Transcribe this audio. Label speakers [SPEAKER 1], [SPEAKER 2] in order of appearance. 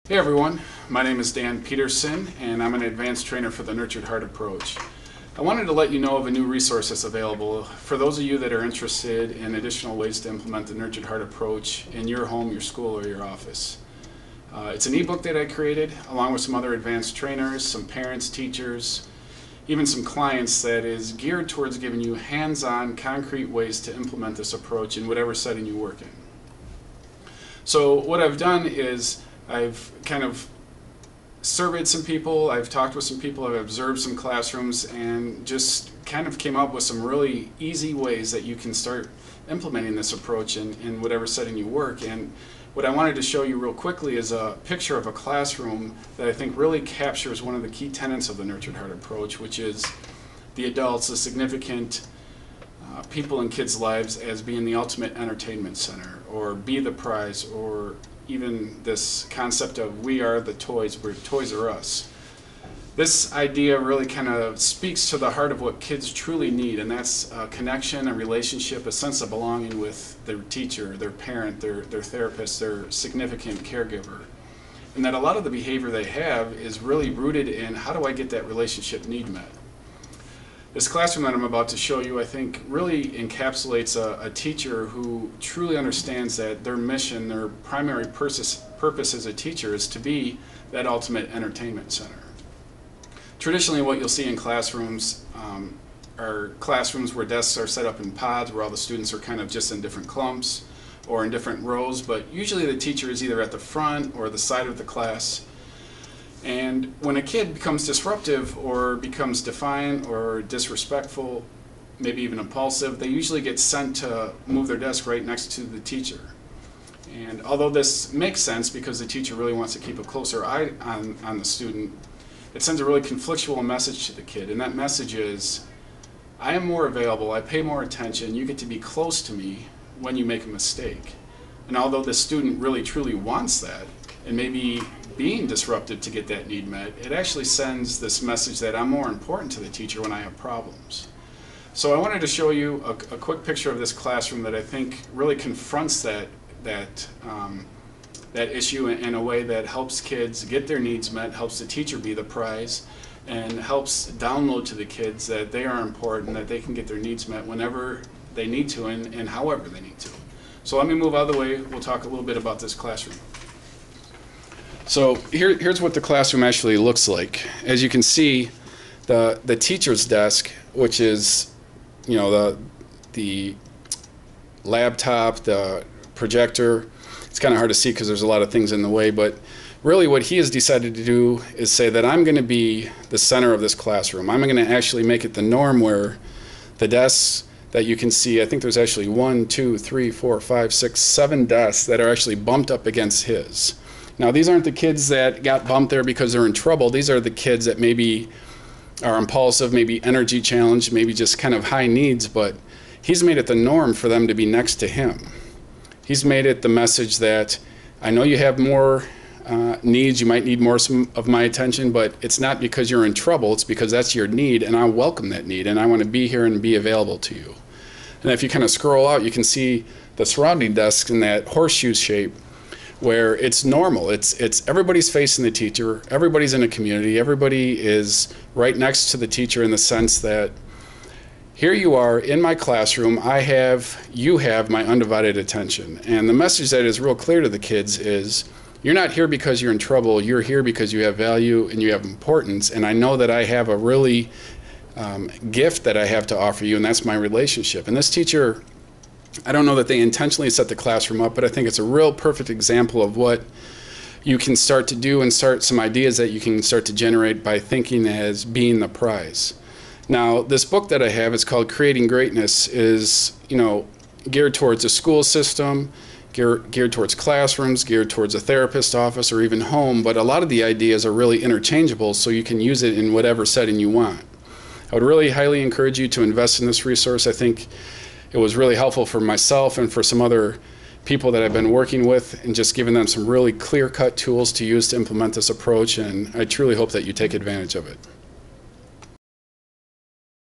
[SPEAKER 1] Hey everyone, my name is Dan Peterson and I'm an advanced trainer for the Nurtured Heart approach. I wanted to let you know of a new resource that's available for those of you that are interested in additional ways to implement the Nurtured Heart approach in your home, your school, or your office. It's an ebook that I created along with some other advanced trainers, some parents, teachers, even some clients that is geared towards giving you hands-on, concrete ways to implement this approach in whatever setting you work in. So what I've done is I've kind of surveyed some people, I've talked with some people, I've observed some classrooms, and just kind of came up with some really easy ways that you can start implementing this approach in whatever setting you work. And what I wanted to show you real quickly is a picture of a classroom that I think really captures one of the key tenets of the Nurtured Heart approach, which is the adults, the significant people in kids' lives as being the ultimate entertainment center, or be the prize, or even this concept of we are the toys, where toys are us. This idea really kind of speaks to the heart of what kids truly need, and that's a connection, a relationship, a sense of belonging with their teacher, their parent, their therapist, their significant caregiver. And that a lot of the behavior they have is really rooted in how do I get that relationship need met. This classroom that I'm about to show you, I think, really encapsulates a teacher who truly understands that their mission, their primary purpose as a teacher is to be that ultimate entertainment center. Traditionally, what you'll see in classrooms are classrooms where desks are set up in pods, where all the students are kind of just in different clumps or in different rows, but usually the teacher is either at the front or the side of the class. And when a kid becomes disruptive or becomes defiant or disrespectful, maybe even impulsive, they usually get sent to move their desk right next to the teacher. And although this makes sense because the teacher really wants to keep a closer eye on the student, it sends a really conflictual message to the kid. And that message is, I am more available, I pay more attention, you get to be close to me when you make a mistake. And although the student really truly wants that, and maybe being disruptive to get that need met, it actually sends this message that I'm more important to the teacher when I have problems. So I wanted to show you a quick picture of this classroom that I think really confronts that issue in a way that helps kids get their needs met, helps the teacher be the prize, and helps download to the kids that they are important, that they can get their needs met whenever they need to and however they need to. So let me move out of the way. We'll talk a little bit about this classroom. So here's what the classroom actually looks like. As you can see, the teacher's desk, which is, you know, the laptop, the projector. It's kind of hard to see because there's a lot of things in the way, but really what he has decided to do is say that I'm going to be the center of this classroom. I'm going to actually make it the norm where the desks that you can see, I think there's actually 1, 2, 3, 4, 5, 6, 7 desks that are actually bumped up against his. Now, these aren't the kids that got bumped there because they're in trouble. These are the kids that maybe are impulsive, maybe energy challenged, maybe just kind of high needs, but he's made it the norm for them to be next to him. He's made it the message that I know you have more needs, you might need more of my attention, but it's not because you're in trouble, it's because that's your need, and I welcome that need, and I want to be here and be available to you. And if you kind of scroll out, you can see the surrounding desks in that horseshoe shape, where it's normal. It's everybody's facing the teacher, everybody's in a community, everybody is right next to the teacher in the sense that here you are in my classroom, you have my undivided attention. And the message that is real clear to the kids is, you're not here because you're in trouble, you're here because you have value and you have importance, and I know that I have a really gift that I have to offer you, and that's my relationship. And this teacher, I don't know that they intentionally set the classroom up, but I think it's a real perfect example of what you can start to do and start some ideas that you can start to generate by thinking as being the prize. Now, this book that I have, it's called Creating Greatness, is, you know, geared towards a school system, geared towards classrooms, geared towards a therapist office, or even home, but a lot of the ideas are really interchangeable, so you can use it in whatever setting you want. I would really highly encourage you to invest in this resource. I think it was really helpful for myself and for some other people that I've been working with, and just giving them some really clear-cut tools to use to implement this approach, and I truly hope that you take advantage of it.